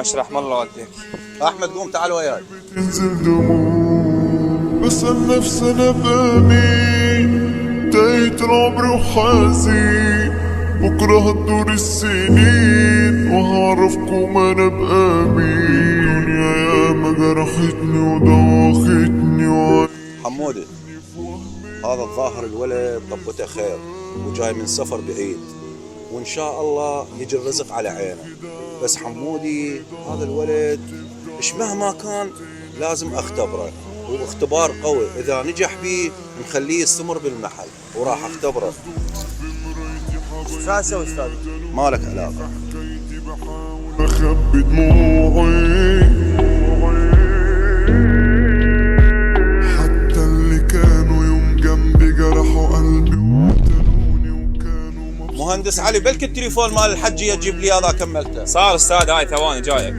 اشرح الله وديك. احمد قوم تعال وياي. تنزل دموع بسأل نفسي انا بامين، تايت عمري وحزين، بكره هتدور السنين وهعرفكم انا بامين. يا ياما جرحتني ودوختني حمودي هذا الظاهر الولد طبته خير وجاي من سفر بعيد، وان شاء الله يجي الرزق على عينه. بس حمودي هذا الولد مش مهما كان لازم اختبره، واختبار قوي. اذا نجح بيه نخليه يستمر بالمحل، وراح اختبره. شو اسوي استاذ؟ ما لك علاقه. بحاول اخبي دموعي، حتى اللي كانوا يوم جنبي جرحوا قلبي وقتلوني وكانوا مهندس علي بلك التليفون مال الحجي يجيب لي هذا كملته. صار استاذ، هاي ثواني جايك.